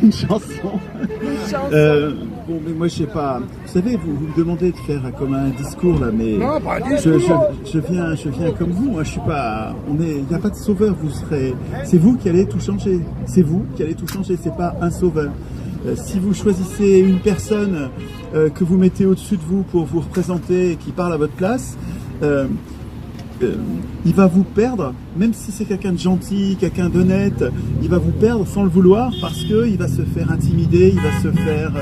Une chanson. Bon, mais moi je sais pas. Vous savez, vous me demandez de faire comme un discours là, mais non, pas un discours. Je viens comme vous. Moi je suis pas. Il n'y a pas de sauveur. C'est vous qui allez tout changer. C'est vous qui allez tout changer. C'est pas un sauveur. Si vous choisissez une personne que vous mettez au-dessus de vous pour vous représenter et qui parle à votre place. Il va vous perdre, même si c'est quelqu'un de gentil, quelqu'un d'honnête, il va vous perdre sans le vouloir parce qu'il va se faire intimider, il va se faire,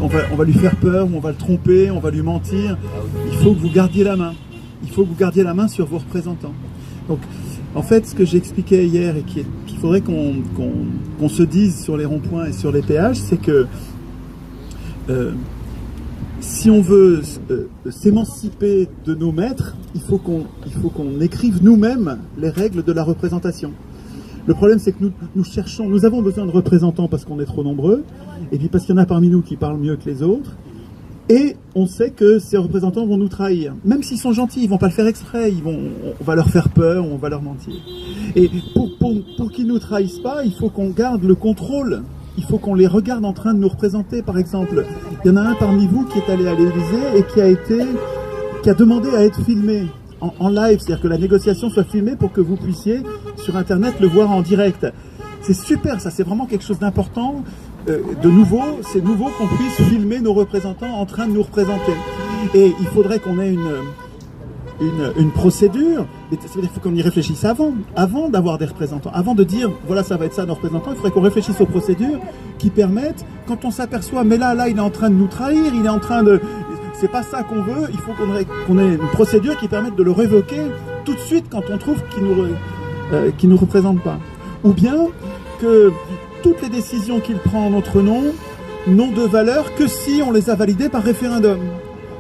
on va lui faire peur, on va le tromper, on va lui mentir. Il faut que vous gardiez la main. Il faut que vous gardiez la main sur vos représentants. Donc, en fait, ce que j'expliquais hier et qu'il faudrait qu'on se dise sur les ronds-points et sur les péages, c'est que si on veut s'émanciper de nos maîtres, il faut qu'on écrive nous-mêmes les règles de la représentation. Le problème, c'est que nous avons besoin de représentants parce qu'on est trop nombreux, et puis parce qu'il y en a parmi nous qui parlent mieux que les autres, et on sait que ces représentants vont nous trahir. Même s'ils sont gentils, ils vont pas le faire exprès, on va leur faire peur, on va leur mentir. Et pour qu'ils nous trahissent pas, il faut qu'on garde le contrôle. Il faut qu'on les regarde en train de nous représenter, par exemple. Il y en a un parmi vous qui est allé à l'Élysée et qui a demandé à être filmé en live, c'est-à-dire que la négociation soit filmée pour que vous puissiez, sur Internet, le voir en direct. C'est super, ça, c'est vraiment quelque chose d'important, de nouveau. C'est nouveau qu'on puisse filmer nos représentants en train de nous représenter. Et il faudrait qu'on ait une procédure, c'est-à-dire qu'il faut qu'on y réfléchisse avant d'avoir des représentants, avant de dire voilà ça va être ça nos représentants, il faudrait qu'on réfléchisse aux procédures qui permettent, quand on s'aperçoit mais là il est en train de nous trahir, il est en train de... C'est pas ça qu'on veut, il faut qu'on ait une procédure qui permette de le révoquer tout de suite quand on trouve qu'il nous représente pas. Ou bien que toutes les décisions qu'il prend en notre nom n'ont de valeur que si on les a validées par référendum.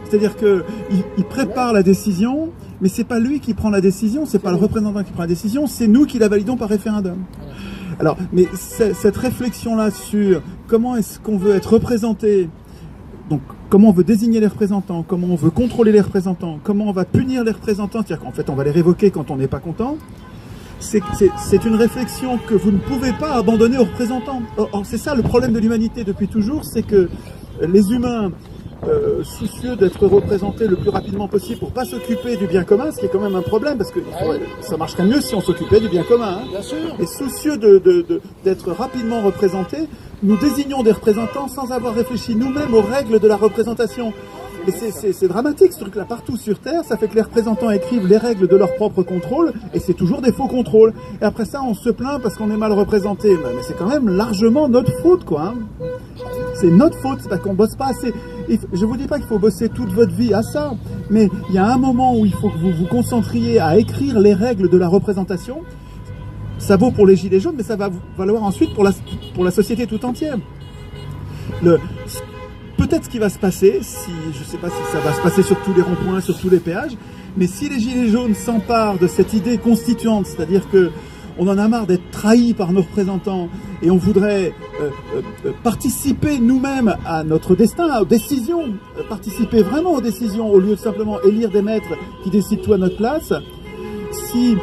C'est-à-dire qu'il prépare la décision, mais c'est pas lui qui prend la décision, c'est pas le représentant qui prend la décision, c'est nous qui la validons par référendum. Alors, mais cette réflexion-là sur comment est-ce qu'on veut être représenté, donc comment on veut désigner les représentants, comment on veut contrôler les représentants, comment on va punir les représentants, c'est-à-dire qu'en fait on va les révoquer quand on n'est pas content, c'est une réflexion que vous ne pouvez pas abandonner aux représentants. Or, c'est ça le problème de l'humanité depuis toujours, c'est que les humains... soucieux d'être représentés le plus rapidement possible pour pas s'occuper du bien commun, ce qui est quand même un problème parce que ça marcherait mieux si on s'occupait du bien commun. Hein. Bien sûr. Et soucieux d'être rapidement représentés, nous désignons des représentants sans avoir réfléchi nous-mêmes aux règles de la représentation. Et c'est dramatique ce truc-là partout sur Terre, ça fait que les représentants écrivent les règles de leur propre contrôle et c'est toujours des faux contrôles. Et après ça, on se plaint parce qu'on est mal représenté. Mais c'est quand même largement notre faute, quoi. Hein. C'est notre faute, c'est parce qu'on bosse pas assez. Je vous dis pas qu'il faut bosser toute votre vie à ça, mais il y a un moment où il faut que vous vous concentriez à écrire les règles de la représentation. Ça vaut pour les gilets jaunes, mais ça va valoir ensuite pour la société tout entière. Peut-être ce qui va se passer, je ne sais pas si ça va se passer sur tous les ronds-points, sur tous les péages, mais si les gilets jaunes s'emparent de cette idée constituante, c'est-à-dire que on en a marre d'être trahis par nos représentants et on voudrait participer nous-mêmes à notre destin, aux décisions, participer vraiment aux décisions au lieu de simplement élire des maîtres qui décident tout à notre place. Si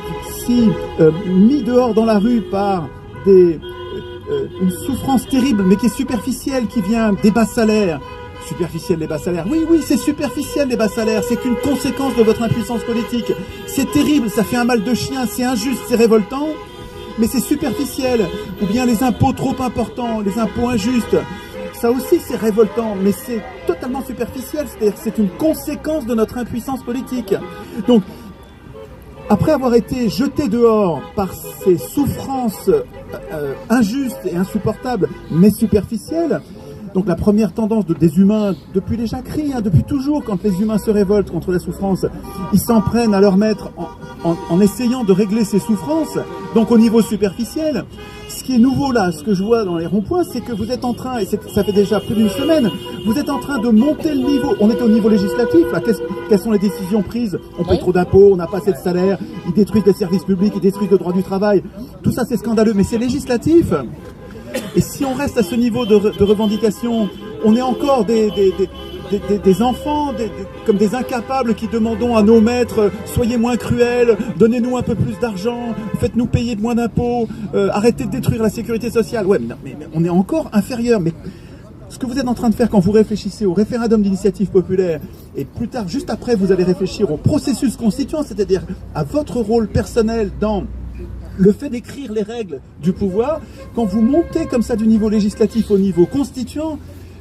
mis dehors dans la rue par une souffrance terrible mais qui est superficielle, qui vient des bas salaires, superficiel les bas salaires. Oui, c'est superficiel les bas salaires, c'est qu'une conséquence de votre impuissance politique. C'est terrible, ça fait un mal de chien, c'est injuste, c'est révoltant, mais c'est superficiel. Ou bien les impôts trop importants, les impôts injustes, ça aussi c'est révoltant, mais c'est totalement superficiel, c'est-à-dire que c'est une conséquence de notre impuissance politique. Donc, après avoir été jeté dehors par ces souffrances injustes et insupportables, mais superficielles, donc la première tendance des humains, depuis les Jacqueries, depuis toujours, quand les humains se révoltent contre la souffrance, ils s'en prennent à leur maître en essayant de régler ces souffrances, donc au niveau superficiel. Ce qui est nouveau là, ce que je vois dans les ronds-points, c'est que vous êtes en train, et ça fait déjà plus d'une semaine, vous êtes en train de monter le niveau. On est au niveau législatif, là. Quelles sont les décisions prises? On paye trop d'impôts, on n'a pas assez de salaire, ils détruisent les services publics, ils détruisent le droit du travail. Tout ça c'est scandaleux, mais c'est législatif. Et si on reste à ce niveau de revendication, on est encore des des enfants, comme des incapables qui demandons à nos maîtres, soyez moins cruels, donnez-nous un peu plus d'argent, faites-nous payer moins d'impôts, arrêtez de détruire la sécurité sociale. Ouais, mais on est encore inférieur. Mais ce que vous êtes en train de faire quand vous réfléchissez au référendum d'initiative populaire, et plus tard, juste après, vous allez réfléchir au processus constituant, c'est-à-dire à votre rôle personnel dans le fait d'écrire les règles du pouvoir, quand vous montez comme ça du niveau législatif au niveau constituant,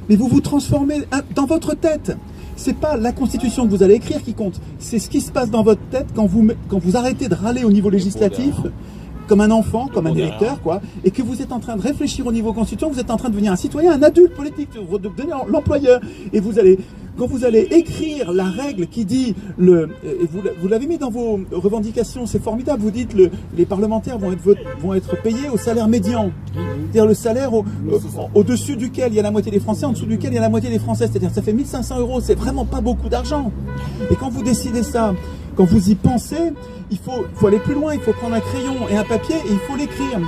mais vous vous transformez dans votre tête. C'est pas la constitution que vous allez écrire qui compte, c'est ce qui se passe dans votre tête quand vous arrêtez de râler au niveau législatif, comme un enfant, comme un électeur, quoi, et que vous êtes en train de réfléchir au niveau constituant, vous êtes en train de devenir un citoyen, un adulte politique, vous devenez l'employeur, et quand vous allez écrire la règle qui dit, et vous l'avez mis dans vos revendications, c'est formidable, vous dites les parlementaires vont être payés au salaire médian, c'est-à-dire le salaire au-dessus duquel il y a la moitié des Français, en dessous duquel il y a la moitié des Français, c'est-à-dire ça fait 1500 €, c'est vraiment pas beaucoup d'argent. Et quand vous décidez ça, quand vous y pensez, il faut aller plus loin, il faut prendre un crayon et un papier et il faut l'écrire.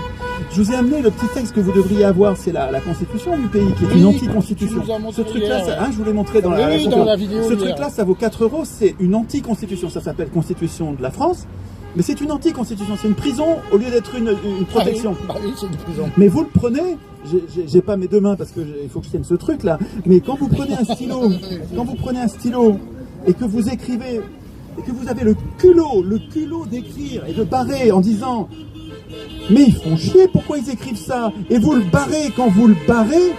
Je vous ai amené le petit texte que vous devriez avoir, c'est la constitution du pays, qui est une anti-constitution. Ce truc-là, je vous l'ai montré dans la vidéo. Ce truc-là, ça vaut 4 €, c'est une anti-constitution. Ça s'appelle Constitution de la France, mais c'est une anti-constitution. C'est une prison au lieu d'être une protection. Oui, c'est une prison. Mais vous le prenez, j'ai pas mes deux mains parce qu'il faut que je tienne ce truc-là, mais quand vous prenez un stylo, et que vous écrivez, et que vous avez le culot d'écrire et de barrer en disant mais ils font chier, pourquoi ils écrivent ça? Et vous le barrez, quand vous le barrez,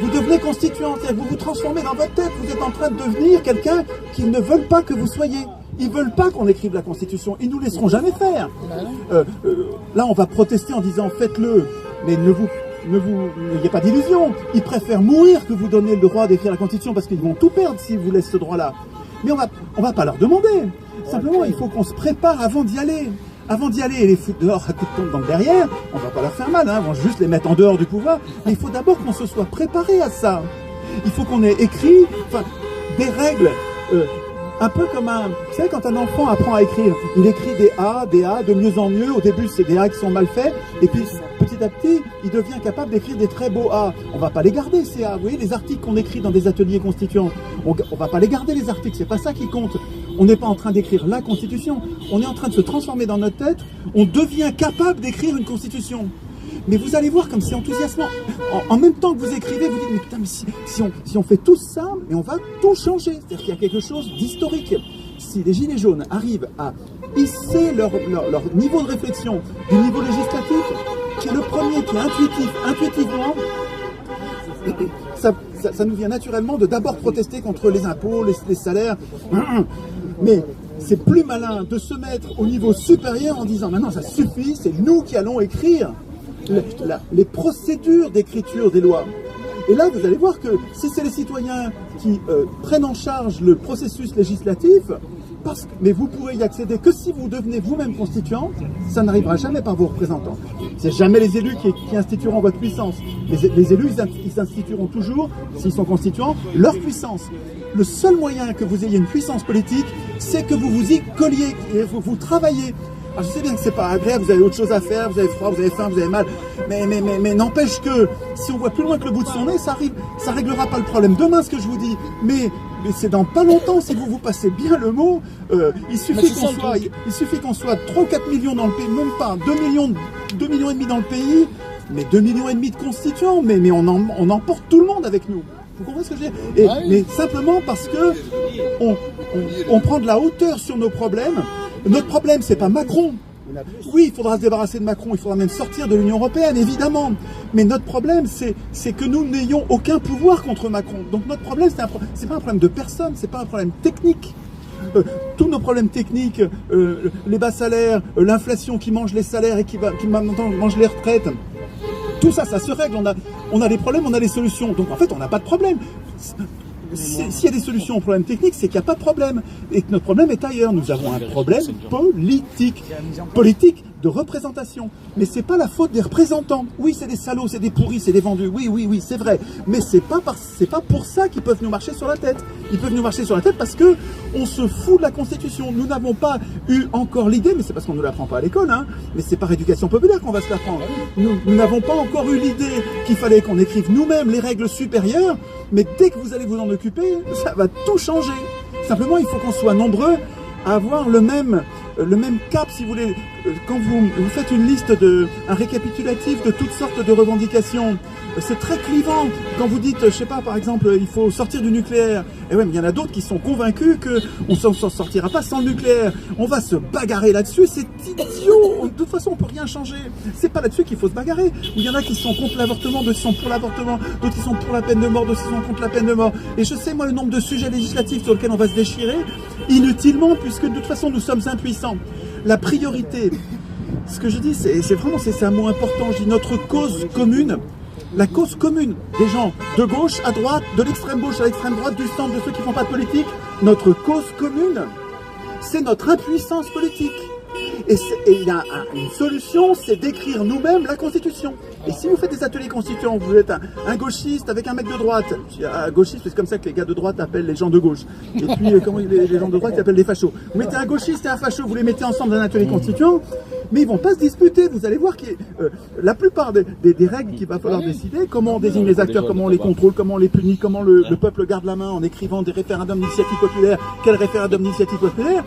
vous devenez constituant, c'est-à-dire que vous vous transformez dans votre tête, vous êtes en train de devenir quelqu'un qu'ils ne veulent pas que vous soyez. Ils veulent pas qu'on écrive la Constitution, ils nous laisseront jamais faire. Là on va protester en disant faites-le, mais n'ayez pas d'illusion, ils préfèrent mourir que vous donner le droit d'écrire la Constitution parce qu'ils vont tout perdre s'ils vous laissent ce droit-là. Mais on va pas leur demander. Simplement, il faut qu'on se prépare avant d'y aller. Avant d'y aller et les foutre dehors à coups de pompe dans le derrière, on va pas leur faire mal, hein, on va juste les mettre en dehors du pouvoir. Mais il faut d'abord qu'on se soit préparé à ça. Il faut qu'on ait écrit des règles, un peu comme vous savez, quand un enfant apprend à écrire, il écrit des A, de mieux en mieux. Au début, c'est des A qui sont mal faits, et puis petit à petit, il devient capable d'écrire des très beaux A. On va pas les garder, ces A. Vous voyez, les articles qu'on écrit dans des ateliers constituants, on va pas les garder, les articles, c'est pas ça qui compte. On n'est pas en train d'écrire la Constitution, on est en train de se transformer dans notre tête, on devient capable d'écrire une Constitution. Mais vous allez voir comme c'est enthousiasmant. En même temps que vous écrivez, vous dites, mais putain, mais si on fait tout ça, mais on va tout changer. C'est-à-dire qu'il y a quelque chose d'historique. Si les Gilets jaunes arrivent à hisser leur niveau de réflexion du niveau législatif, qui est le premier, qui est intuitivement, ça nous vient naturellement de d'abord protester contre les impôts, les salaires. Mais c'est plus malin de se mettre au niveau supérieur en disant maintenant ça suffit, c'est nous qui allons écrire les procédures d'écriture des lois. Et là, vous allez voir que si c'est les citoyens qui prennent en charge le processus législatif, mais vous pourrez y accéder que si vous devenez vous-même constituant, ça n'arrivera jamais par vos représentants. C'est jamais les élus qui institueront votre puissance. Les élus, ils institueront toujours, s'ils sont constituants, leur puissance. Le seul moyen que vous ayez une puissance politique, c'est que vous vous y colliez et vous travaillez. Alors je sais bien que c'est pas agréable, vous avez autre chose à faire, vous avez froid, vous avez faim, vous avez mal, mais n'empêche que si on voit plus loin que le bout de son nez, ça réglera pas le problème. Demain, ce que je vous dis, mais c'est dans pas longtemps, si vous passez bien le mot, il suffit qu'on soit 3 ou 4 millions dans le pays, même pas 2 millions et demi dans le pays, mais 2 millions et demi de constituants, mais on emporte tout le monde avec nous. Vous comprenez ce que je veux dire? Mais simplement parce que on prend de la hauteur sur nos problèmes. Notre problème, c'est pas Macron. Oui, il faudra se débarrasser de Macron, il faudra même sortir de l'Union européenne, évidemment. Mais notre problème, c'est que nous n'ayons aucun pouvoir contre Macron. Donc notre problème, c'est pas un problème de personne, c'est pas un problème technique. Tous nos problèmes techniques, les bas salaires, l'inflation qui mange les salaires et qui maintenant mange les retraites, tout ça, ça se règle. On a des problèmes, on a des solutions. Donc en fait, on n'a pas de problème. S'il y a des solutions aux problèmes techniques, c'est qu'il n'y a pas de problème. Et que notre problème est ailleurs. Nous avons un problème politique. Politique de représentation. Mais c'est pas la faute des représentants. Oui, c'est des salauds, c'est des pourris, c'est des vendus. Oui, c'est vrai. Mais c'est pas pour ça qu'ils peuvent nous marcher sur la tête. Ils peuvent nous marcher sur la tête parce que on se fout de la Constitution. Nous n'avons pas eu encore l'idée, mais c'est parce qu'on ne l'apprend pas à l'école, hein. Mais c'est par éducation populaire qu'on va se l'apprendre. Nous n'avons pas encore eu l'idée qu'il fallait qu'on écrive nous-mêmes les règles supérieures. Mais dès que vous allez vous en occuper, ça va tout changer. Simplement, il faut qu'on soit nombreux à avoir le même cap, si vous voulez. Quand vous faites une liste, un récapitulatif de toutes sortes de revendications, c'est très clivant. Quand vous dites, je sais pas, par exemple, il faut sortir du nucléaire, et ouais, mais il y en a d'autres qui sont convaincus qu'on s'en sortira pas sans le nucléaire. On va se bagarrer là-dessus, c'est idiot. De toute façon, on peut rien changer. C'est pas là-dessus qu'il faut se bagarrer. Il y en a qui sont contre l'avortement, d'autres qui sont pour l'avortement, d'autres qui sont pour la peine de mort, d'autres qui sont contre la peine de mort. Et je sais, moi, le nombre de sujets législatifs sur lesquels on va se déchirer, inutilement, puisque de toute façon, nous sommes impuissants. La priorité, ce que je dis, c'est un mot important. Je dis notre cause commune. La cause commune des gens de gauche à droite, de l'extrême gauche à l'extrême droite, du centre, de ceux qui ne font pas de politique, notre cause commune, c'est notre impuissance politique. Et il y a une solution, c'est d'écrire nous-mêmes la Constitution. Et si vous faites des ateliers constituants, vous êtes un gauchiste avec un mec de droite, un gauchiste, c'est comme ça que les gars de droite appellent les gens de gauche. Et puis, comment les gens de droite appellent les fachos. Vous mettez un gauchiste et un facho, vous les mettez ensemble dans un atelier constituant, mais ils vont pas se disputer. Vous allez voir que la plupart des règles qu'il va falloir décider, comment on désigne les acteurs, comment on les contrôle, comment on les punit, comment le peuple garde la main en écrivant des référendums d'initiative populaire, quel référendum d'initiative populaire.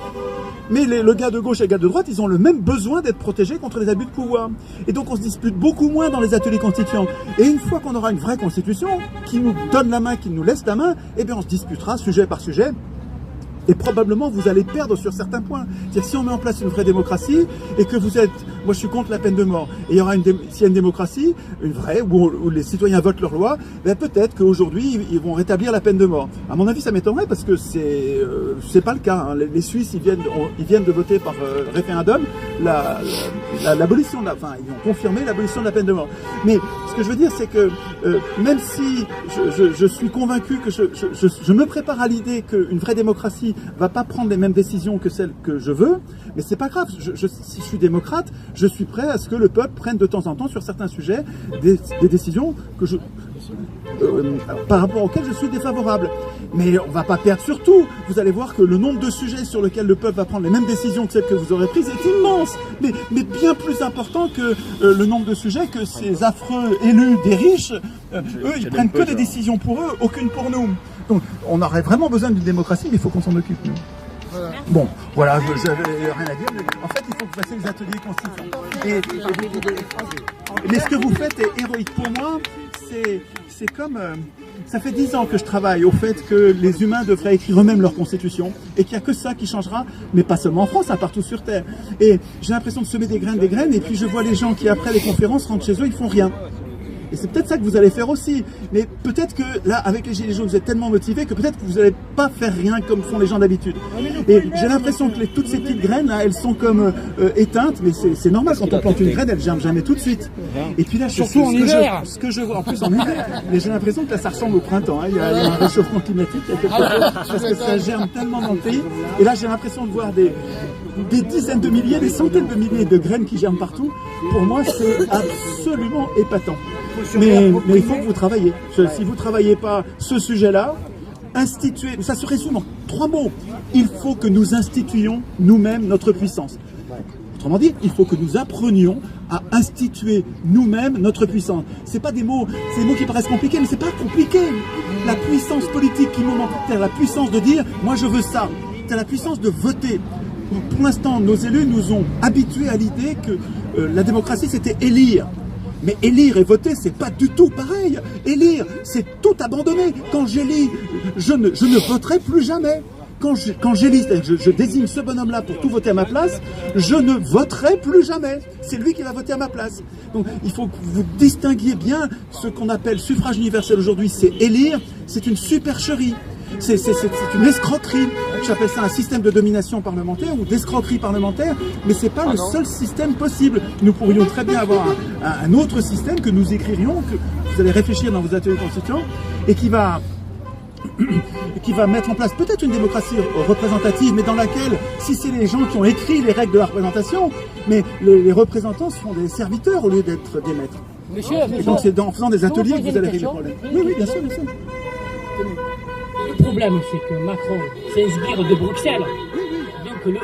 Mais le gars de gauche et le gars de droite, ils ont le même besoin d'être protégés contre les abus de pouvoir. Et donc on se dispute beaucoup moins dans les ateliers constituants. Et une fois qu'on aura une vraie constitution, qui nous donne la main, qui nous laisse la main, eh bien on se disputera sujet par sujet. Et probablement, vous allez perdre sur certains points. C'est-à-dire, si on met en place une vraie démocratie, et que vous êtes... Moi, je suis contre la peine de mort. Et il y aura s'il y a une démocratie, une vraie, où les citoyens votent leur loi, ben peut-être qu'aujourd'hui, ils vont rétablir la peine de mort. À mon avis, ça m'étonnerait, parce que c'est pas le cas, hein. Les Suisses, ils viennent de voter par référendum l'abolition, enfin, ils ont confirmé l'abolition de la peine de mort. Mais ce que je veux dire, c'est que même si je suis convaincu que je me prépare à l'idée qu'une vraie démocratie va pas prendre les mêmes décisions que celles que je veux, mais c'est pas grave. Si je suis démocrate, je suis prêt à ce que le peuple prenne de temps en temps sur certains sujets des décisions que par rapport auxquelles je suis défavorable. Mais on va pas perdre sur tout. Vous allez voir que le nombre de sujets sur lesquels le peuple va prendre les mêmes décisions que celles que vous aurez prises est immense, mais bien plus important que le nombre de sujets que ces affreux élus des riches, eux, ils prennent que des décisions pour eux, aucune pour nous. Donc, on aurait vraiment besoin d'une démocratie, mais il faut qu'on s'en occupe, nous. Voilà. Bon, voilà, j'avais rien à dire, mais en fait, il faut que vous fassiez les ateliers constituants. Mais ce que vous faites est héroïque. Pour moi, c'est comme... ça fait 10 ans que je travaille au fait que les humains devraient écrire eux-mêmes leur constitution, et qu'il n'y a que ça qui changera, mais pas seulement en France, hein, partout sur Terre. Et j'ai l'impression de semer des graines, et puis je vois les gens qui, après les conférences, rentrent chez eux, ils font rien. Et c'est peut-être ça que vous allez faire aussi. Mais peut-être que là, avec les Gilets jaunes, vous êtes tellement motivés que peut-être que vous n'allez pas faire rien comme font les gens d'habitude. Et j'ai l'impression que toutes ces petites graines, là, elles sont comme éteintes. Mais c'est normal, quand on plante une graine, elle ne germe jamais tout de suite. Et puis là, surtout en hiver. Ce que je vois, en plus en hiver, mais j'ai l'impression que là, ça ressemble au printemps. Hein. Il y a un réchauffement climatique, il y a quelque chose, parce que ça germe tellement dans le pays. Et là, j'ai l'impression de voir des dizaines de milliers, des centaines de milliers de graines qui germent partout. Pour moi, c'est absolument épatant. Mais il faut que vous travaillez. Si vous ne travaillez pas ce sujet-là, instituer, ça se résume en 3 mots. Il faut que nous instituions nous-mêmes notre puissance. Autrement dit, il faut que nous apprenions à instituer nous-mêmes notre puissance. C'est pas des mots qui paraissent compliqués, mais c'est pas compliqué. La puissance politique qui nous manque, c'est la puissance de dire, moi je veux ça. C'est la puissance de voter. Pour l'instant, nos élus nous ont habitués à l'idée que la démocratie, c'était élire. Mais élire et voter, c'est pas du tout pareil. Élire, c'est tout abandonner. Quand j'élis, je ne voterai plus jamais. Quand j'élis, je désigne ce bonhomme-là pour tout voter à ma place, je ne voterai plus jamais. C'est lui qui va voter à ma place. Donc il faut que vous distinguiez bien ce qu'on appelle suffrage universel aujourd'hui, c'est élire, c'est une supercherie. C'est une escroquerie. J'appelle ça un système de domination parlementaire ou d'escroquerie parlementaire, mais c'est pas le seul système possible. Nous pourrions très bien avoir un autre système que nous écririons, que vous allez réfléchir dans vos ateliers constituants, et qui va qui va mettre en place peut-être une démocratie représentative, mais dans laquelle, si c'est les gens qui ont écrit les règles de la représentation, mais les représentants seront des serviteurs au lieu d'être des maîtres. Monsieur, et donc c'est en faisant des ateliers que vous allez régler le problème. Oui, oui, bien sûr, bien sûr. Le problème, c'est que Macron s'inspire de Bruxelles. Donc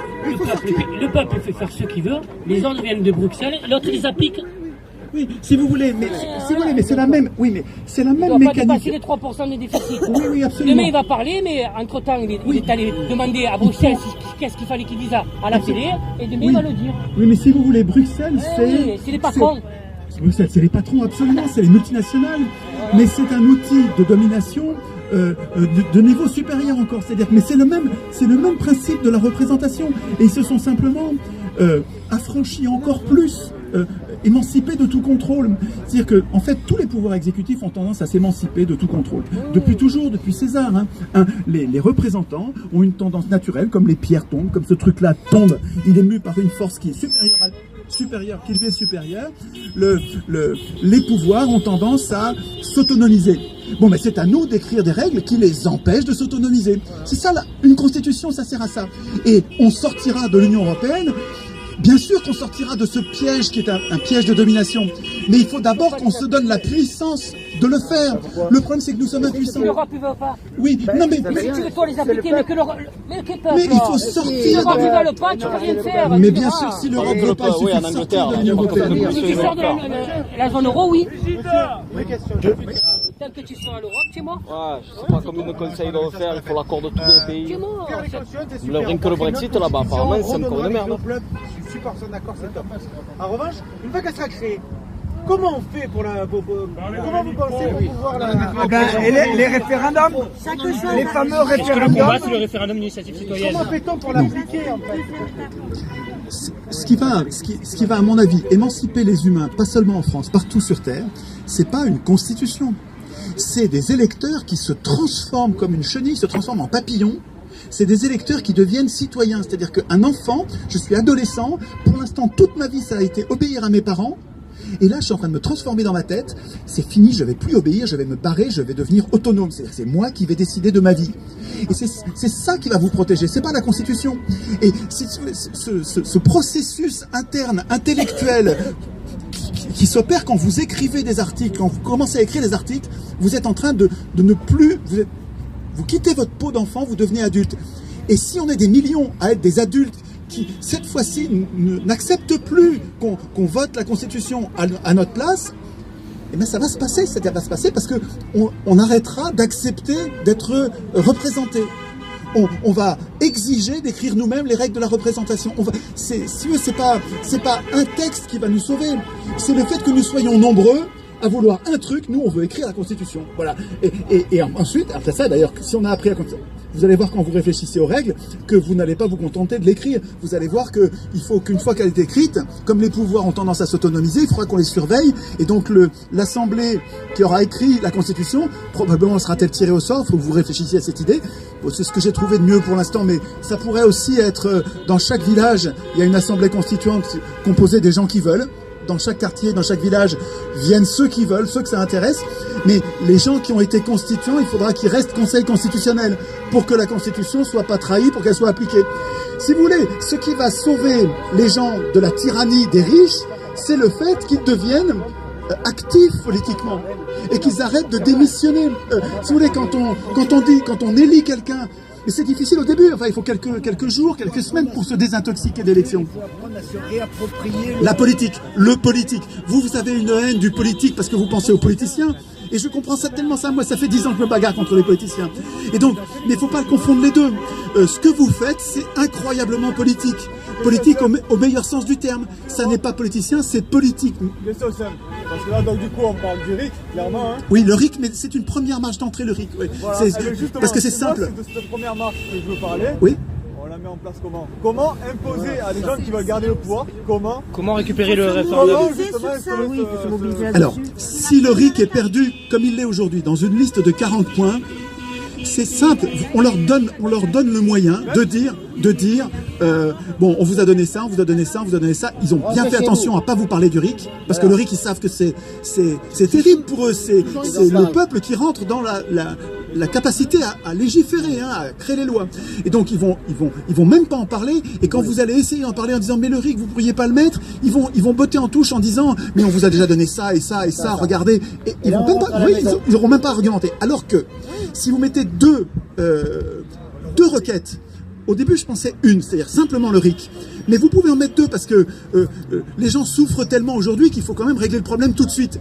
le peuple fait faire ce qu'il veut, les ordres viennent de Bruxelles, l'autre les applique. Oui, si vous voulez, mais c'est la même, oui, mais c'est la même mécanique. Il ne mécanique. doit pas dépasser les 3% de déficit. Oui, oui, absolument. Demain, il va parler, mais entre-temps, il est allé demander à Bruxelles qu'est-ce qu'il fallait qu'il dise à la télé, et demain, il va le dire. Oui, mais si vous voulez, Bruxelles, c'est les patrons. Bruxelles, c'est les patrons, absolument, c'est les multinationales. Mais c'est un outil de domination de niveau supérieur encore. C'est-à-dire que c'est le même principe de la représentation. Et ils se sont simplement affranchis encore plus, émancipés de tout contrôle. C'est-à-dire que, en fait, tous les pouvoirs exécutifs ont tendance à s'émanciper de tout contrôle. Depuis toujours, depuis César, les représentants ont une tendance naturelle, comme les pierres tombent, comme ce truc-là tombe. Il est mu par une force qui est supérieure, qui lui est supérieure. Les pouvoirs ont tendance à s'autonomiser. Bon, mais c'est à nous d'écrire des règles qui les empêchent de s'autonomiser. C'est ça, une constitution, ça sert à ça. Et on sortira de l'Union européenne. Bien sûr qu'on sortira de ce piège qui est un piège de domination, mais il faut d'abord qu'on se donne la puissance de le faire. Le problème, c'est que nous sommes impuissants. L'Europe ne veut pas. Oui, non mais... Tu veux toi les appliquer, mais il faut sortir... Si l'Europe ne veut pas, tu peux rien faire. Mais bien sûr, si l'Europe ne veut pas, il suffit de sortir de l'Union européenne. Si tu sors de la zone euro, oui. Tel que tu seras à l'Europe, tu es mort. Ouais, je sais pas combien de conseils de refaire, il faut l'accord de tous les pays. Tu es mort. Rien que le Brexit là-bas, apparemment, c'est encore une merde. Je suis super d'accord, c'est top. En revanche, une fois qu'elle sera créée, comment on fait pour la... comment vous pensez pour pouvoir la... les référendums, les fameux Le référendums. combat, c'est le référendum d'initiative citoyenne. Comment fait-on pour l'appliquer en fait? Ce qui va, à mon avis, émanciper les humains, pas seulement en France, partout sur Terre, c'est pas une constitution. C'est des électeurs qui se transforment comme une chenille, se transforment en papillon. C'est des électeurs qui deviennent citoyens. C'est-à-dire qu'un enfant, je suis adolescent, pour l'instant, toute ma vie, ça a été obéir à mes parents. Et là, je suis en train de me transformer dans ma tête. C'est fini, je ne vais plus obéir, je vais me barrer, je vais devenir autonome. C'est-à-dire c'est moi qui vais décider de ma vie. Et c'est ça qui va vous protéger, c'est pas la Constitution. Et ce processus interne, intellectuel, qui s'opère quand vous écrivez des articles, quand vous commencez à écrire des articles, vous êtes en train de ne plus... Vous quittez votre peau d'enfant, vous devenez adulte. Et si on est des millions à être des adultes qui, cette fois-ci, n'acceptent plus qu'on vote la Constitution à notre place, eh bien ça va se passer. Ça va se passer parce qu'on arrêtera d'accepter d'être représenté. On va exiger d'écrire nous-mêmes les règles de la représentation. Si vous voulez, c'est pas un texte qui va nous sauver. C'est le fait que nous soyons nombreux à vouloir un truc. Nous, on veut écrire la Constitution. Voilà. Et ensuite, après ça, d'ailleurs, si on a appris à... Vous allez voir quand vous réfléchissez aux règles que vous n'allez pas vous contenter de l'écrire. Vous allez voir qu'il faut qu'une fois qu'elle est écrite, comme les pouvoirs ont tendance à s'autonomiser, il faudra qu'on les surveille. Et donc l'Assemblée qui aura écrit la Constitution, probablement sera-t-elle tirée au sort. Il faut que vous réfléchissiez à cette idée. Bon, c'est ce que j'ai trouvé de mieux pour l'instant, mais ça pourrait aussi être dans chaque village, il y a une Assemblée constituante composée des gens qui veulent. Dans chaque quartier, dans chaque village, viennent ceux qui veulent, ceux que ça intéresse. Mais les gens qui ont été constituants, il faudra qu'ils restent conseil constitutionnel pour que la Constitution soit pas trahie, pour qu'elle soit appliquée. Si vous voulez, ce qui va sauver les gens de la tyrannie des riches, c'est le fait qu'ils deviennent actifs politiquement et qu'ils arrêtent de démissionner. Si vous voulez, quand on élit quelqu'un, et c'est difficile au début, enfin il faut quelques jours, quelques semaines pour se désintoxiquer d'élections. La politique, le politique. Vous avez une haine du politique parce que vous pensez aux politiciens. Et je comprends ça tellement ça. Moi, ça fait 10 ans que je me bagarre contre les politiciens. Et donc, mais il ne faut pas confondre les deux. Ce que vous faites, c'est incroyablement politique. Politique au meilleur sens du terme. Ça n'est pas politicien, c'est politique. Parce que là, donc du coup, on parle du RIC, clairement. Hein. Oui, le RIC, mais c'est une première marche d'entrée, le RIC. Oui. Voilà, parce que c'est simple. C'est de cette première marche que je veux parler. Oui. On la met en place comment? Comment imposer à des gens qui veulent garder le pouvoir? Comment récupérer le référendum? Alors, si le RIC est perdu, comme il l'est aujourd'hui, dans une liste de 40 points, c'est simple, on leur donne le moyen de dire bon, on vous a donné ça, on vous a donné ça, on vous a donné ça. Ils ont bien fait attention à pas vous parler du RIC, parce que le RIC, ils savent que c'est terrible pour eux. C'est le peuple qui rentre dans la capacité à légiférer, hein, à créer les lois. Et donc ils vont même pas en parler. Et quand vous allez essayer d'en parler en disant mais le RIC vous pourriez pas le mettre, ils vont botter en touche en disant mais on vous a déjà donné ça et ça et ça, regardez. Et ils vont même pas, ils auront même pas argumenté. Alors que si vous mettez deux requêtes, au début je pensais une, c'est-à-dire simplement le RIC. Mais vous pouvez en mettre deux parce que les gens souffrent tellement aujourd'hui qu'il faut quand même régler le problème tout de suite.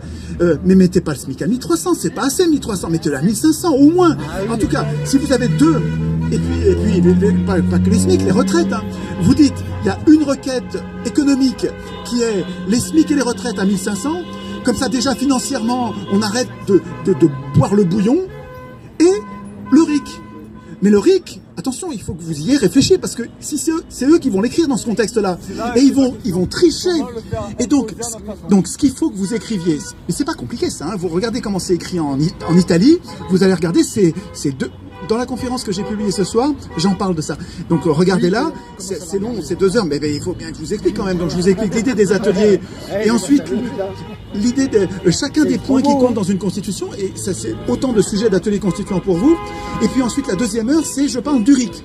Mais mettez pas le SMIC à 1300, c'est pas assez 1300, mettez-le à 1500 au moins. En tout cas, si vous avez deux, et puis pas que les SMIC, les retraites, hein. Vous dites, il y a une requête économique qui est les SMIC et les retraites à 1500, comme ça déjà financièrement, on arrête de boire le bouillon, et le RIC. Mais le RIC, attention, il faut que vous y ayez réfléchi, parce que si c'est eux qui vont l'écrire dans ce contexte-là, et ils vont tricher. Et donc ce qu'il faut que vous écriviez, mais c'est pas compliqué ça, hein, vous regardez comment c'est écrit en Italie, vous allez regarder ces deux. Dans la conférence que j'ai publiée ce soir, j'en parle de ça. Donc regardez là, c'est long, c'est 2 heures, mais il faut bien que je vous explique quand même. Donc je vous explique l'idée des ateliers, et ensuite l'idée de chacun des points qui comptent dans une constitution, et ça c'est autant de sujets d'ateliers constituants pour vous. Et puis ensuite la deuxième heure, c'est je parle du RIC.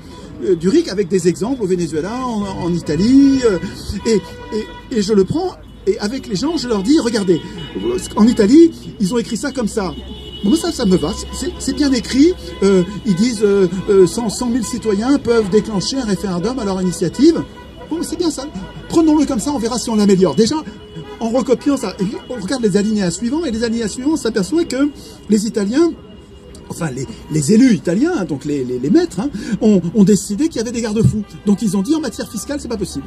Du RIC avec des exemples au Venezuela, en Italie, et je le prends, et avec les gens, je leur dis, regardez, en Italie, ils ont écrit ça comme ça. Bon, ça me va, c'est bien écrit. Ils disent 100 000 citoyens peuvent déclencher un référendum à leur initiative. Bon, c'est bien ça. Prenons-le comme ça, on verra si on l'améliore. Déjà, en recopiant ça, on regarde les alinéas suivants, et les alinéas suivants, on s'aperçoit que les Italiens, enfin les élus italiens, donc les maîtres, hein, ont décidé qu'il y avait des garde-fous. Donc ils ont dit en matière fiscale, c'est pas possible.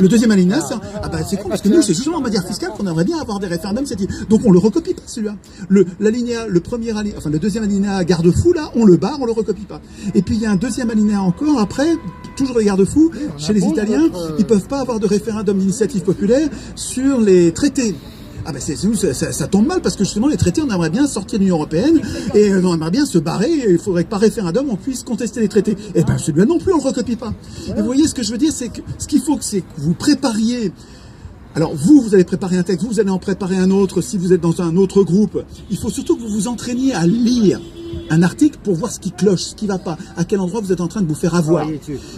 Le deuxième alinéa, c'est con, parce que nous, c'est justement en matière fiscale qu'on aimerait bien avoir des référendums. Donc on le recopie pas celui-là. Le deuxième alinéa garde-fou, là, on le barre, on le recopie pas. Et puis il y a un deuxième alinéa encore, après, toujours les garde-fous, chez les Italiens, ils peuvent pas avoir de référendum d'initiative populaire sur les traités. Ah ben ça tombe mal, parce que justement les traités, on aimerait bien sortir de l'Union Européenne, et on aimerait bien se barrer, et il faudrait que par référendum on puisse contester les traités. Et ben celui-là non plus on le recopie pas. Et vous voyez ce que je veux dire, c'est que ce qu'il faut, c'est que vous prépariez. Alors vous allez préparer un texte, vous allez en préparer un autre si vous êtes dans un autre groupe. Il faut surtout que vous vous entraîniez à lire un article pour voir ce qui cloche, ce qui ne va pas, à quel endroit vous êtes en train de vous faire avoir.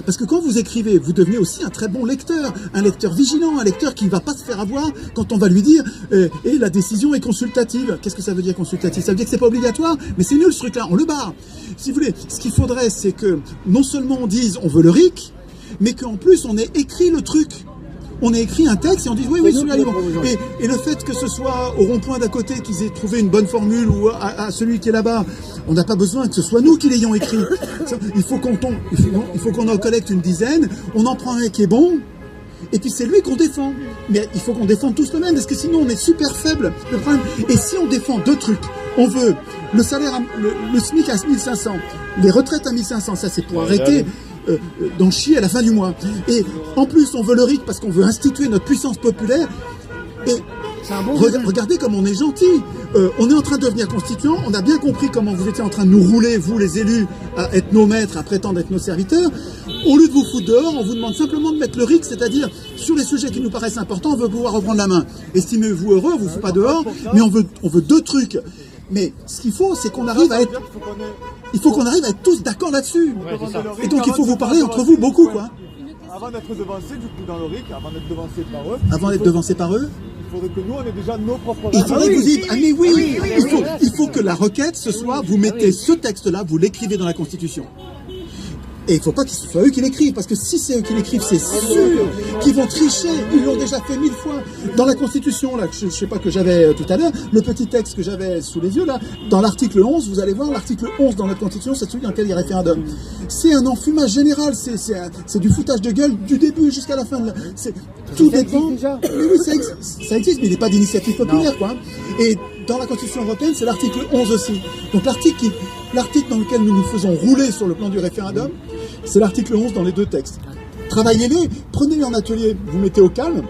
Parce que quand vous écrivez, vous devenez aussi un très bon lecteur, un lecteur vigilant, un lecteur qui ne va pas se faire avoir quand on va lui dire et la décision est consultative. Qu'est-ce que ça veut dire consultative? Ça veut dire que c'est pas obligatoire, mais c'est nul ce truc-là, on le barre. Si vous voulez, ce qu'il faudrait, c'est que non seulement on dise on veut le RIC, mais qu'en plus on ait écrit le truc. On a écrit un texte et on dit oui, celui-là est bon. Et le fait que ce soit au rond-point d'à côté qu'ils aient trouvé une bonne formule, ou à celui qui est là-bas, on n'a pas besoin que ce soit nous qui l'ayons écrit. Il faut qu'on en collecte une dizaine, on en prend un qui est bon, et puis c'est lui qu'on défend. Mais il faut qu'on défende tous le même, parce que sinon on est super faible. Le problème. Et si on défend deux trucs, on veut le salaire, le SMIC à 1500, les retraites à 1500, ça c'est pour arrêter d'en chier à la fin du mois. Et en plus, on veut le RIC parce qu'on veut instituer notre puissance populaire. Et regardez comme on est gentil. On est en train de devenir constituant. On a bien compris comment vous étiez en train de nous rouler, vous les élus, à être nos maîtres, à prétendre être nos serviteurs. Au lieu de vous foutre dehors, on vous demande simplement de mettre le RIC, c'est-à-dire sur les sujets qui nous paraissent importants, on veut pouvoir reprendre la main. Estimez-vous heureux, on vous fout pas dehors, mais on veut deux trucs. Mais ce qu'il faut, c'est qu'on arrive à être... Il faut qu'on arrive à être tous d'accord là-dessus. Et donc il faut vous parler entre vous beaucoup, quoi. Avant d'être devancé, du coup, dans le RIC, avant d'être devancé par eux... Avant d'être devancé par eux, il faudrait que nous, on ait déjà nos propres... Il faudrait que vous dites, ah mais oui, il faut que la requête, ce soit, vous mettez ce texte-là, vous l'écrivez dans la Constitution. Et il ne faut pas que ce soit eux qui l'écrivent, parce que si c'est eux qui l'écrivent, c'est sûr qu'ils vont tricher. Ils l'ont déjà fait 1000 fois. Dans la Constitution, là, je ne sais pas, que j'avais tout à l'heure, le petit texte que j'avais sous les yeux, là, dans l'article 11, vous allez voir, l'article 11 dans notre Constitution, c'est celui dans lequel il y a référendum. C'est un enfumage général, c'est du foutage de gueule du début jusqu'à la fin. Tout dépend. Oui, ça existe, mais il n'est pas d'initiative populaire, quoi. Et dans la Constitution européenne, c'est l'article 11 aussi. Donc l'article dans lequel nous nous faisons rouler sur le plan du référendum, c'est l'article 11 dans les deux textes. Travaillez-les, prenez-les en atelier, vous mettez au calme.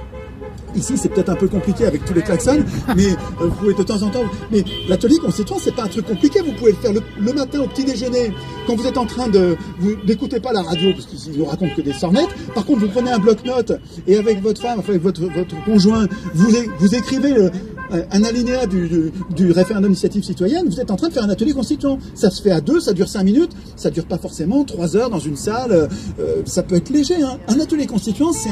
Ici, c'est peut-être un peu compliqué avec tous les klaxons, mais vous pouvez de temps en temps... Mais l'atelier constituant, c'est pas un truc compliqué, vous pouvez le faire le matin au petit déjeuner, quand vous êtes en train de... Vous n'écoutez pas la radio, parce qu'ils nous racontent que des sornettes. Par contre, vous prenez un bloc-notes, et avec votre femme, enfin avec votre conjoint, vous écrivez un alinéa du référendum d'initiative citoyenne, vous êtes en train de faire un atelier constituant. Ça se fait à 2, ça dure 5 minutes, ça dure pas forcément 3 heures dans une salle, ça peut être léger. Hein. Un atelier constituant, c'est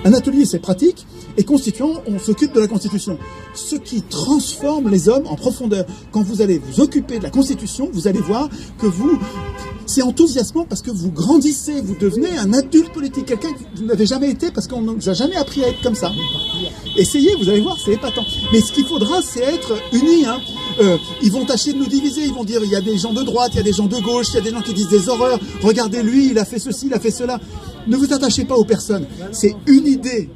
un atelier, c'est pratique, et constituant, on s'occupe de la Constitution. Ce qui transforme les hommes en profondeur. Quand vous allez vous occuper de la Constitution, vous allez voir que c'est enthousiasmant parce que vous grandissez, vous devenez un adulte politique, quelqu'un que vous n'avez jamais été parce qu'on ne vous a jamais appris à être comme ça. Essayez, vous allez voir, c'est épatant. Mais ce qu'il faudra, c'est être unis. Hein. Ils vont tâcher de nous diviser, ils vont dire il y a des gens de droite, il y a des gens de gauche, il y a des gens qui disent des horreurs, regardez lui, il a fait ceci, il a fait cela. Ne vous attachez pas aux personnes, c'est une idée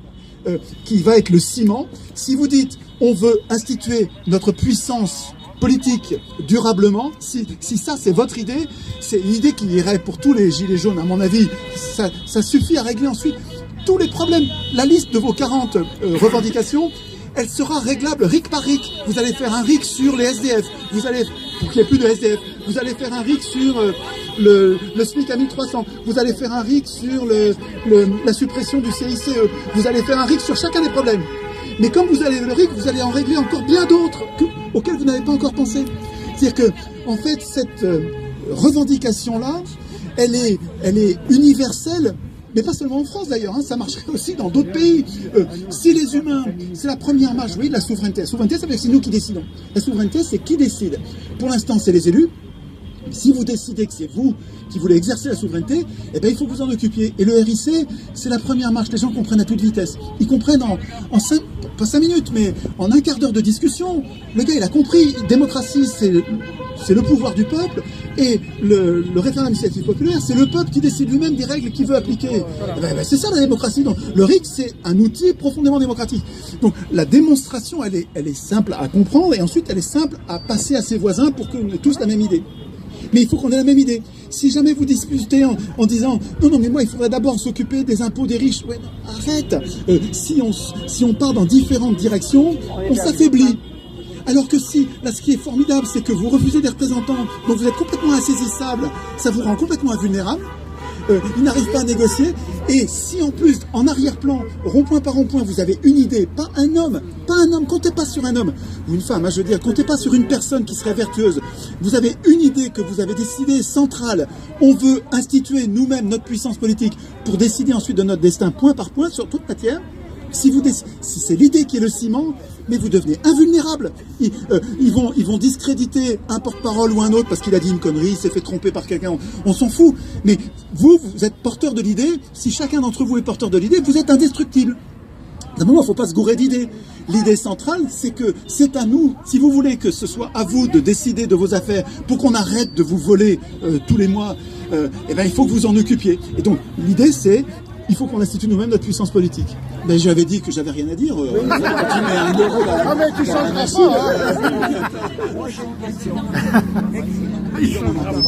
qui va être le ciment. Si vous dites on veut instituer notre puissance politique durablement, si ça c'est votre idée, c'est une idée qui irait pour tous les gilets jaunes à mon avis, ça suffit à régler ensuite tous les problèmes. La liste de vos 40 revendications, elle sera réglable RIC par RIC. Vous allez faire un RIC sur les SDF, vous allez, pour qu'il n'y ait plus de SDF, vous allez faire un RIC sur le SMIC à 1300, vous allez faire un RIC sur la suppression du CICE, vous allez faire un RIC sur chacun des problèmes. Mais quand vous allez le RIC, vous allez en régler encore bien d'autres auxquels vous n'avez pas encore pensé. C'est-à-dire que, en fait, cette revendication-là, elle est universelle, mais pas seulement en France d'ailleurs, hein, ça marcherait aussi dans d'autres pays. Si les humains, c'est la première marche, vous voyez, de la souveraineté. La souveraineté, ça veut dire que c'est nous qui décidons. La souveraineté, c'est qui décide. Pour l'instant, c'est les élus. Si vous décidez que c'est vous qui voulez exercer la souveraineté, eh bien, il faut que vous en occupiez. Et le RIC, c'est la première marche. Les gens comprennent à toute vitesse. Ils comprennent en 5 minutes, mais en un quart d'heure de discussion. Le gars, il a compris. Démocratie, c'est le pouvoir du peuple. Et le référendum d'initiative populaire, c'est le peuple qui décide lui-même des règles qu'il veut appliquer. Eh ben, c'est ça la démocratie. Donc, le RIC, c'est un outil profondément démocratique. Donc la démonstration, elle est simple à comprendre et ensuite elle est simple à passer à ses voisins pour qu'on ait tous la même idée. Mais il faut qu'on ait la même idée. Si jamais vous disputez en disant « Non, mais moi, il faudrait d'abord s'occuper des impôts des riches. » Ouais, arrête. Si on part dans différentes directions, on s'affaiblit. Alors que là, ce qui est formidable, c'est que vous refusez des représentants, donc vous êtes complètement insaisissable, ça vous rend complètement invulnérable. Ils n'arrivent pas à négocier. Et si en plus, en arrière-plan, rond-point par rond-point, vous avez une idée, pas un homme, comptez pas sur un homme, ou une femme, hein, je veux dire, comptez pas sur une personne qui serait vertueuse. Vous avez une idée que vous avez décidée centrale. On veut instituer nous-mêmes notre puissance politique pour décider ensuite de notre destin point par point sur toute matière. Si c'est l'idée qui est le ciment, mais vous devenez invulnérable. Ils vont discréditer un porte-parole ou un autre parce qu'il a dit une connerie, il s'est fait tromper par quelqu'un, on s'en fout. Mais vous êtes porteur de l'idée, si chacun d'entre vous est porteur de l'idée, vous êtes indestructible. D'un moment, il ne faut pas se gourer d'idées. L'idée centrale, c'est que c'est à nous, si vous voulez que ce soit à vous de décider de vos affaires pour qu'on arrête de vous voler tous les mois, eh ben, il faut que vous en occupiez. Et donc, l'idée, c'est il faut qu'on institue nous-mêmes notre puissance politique. Ben, j'avais dit que j'avais rien à dire. Vous allez continuer à 1 euro. Ah mais tu changeras pas, hein.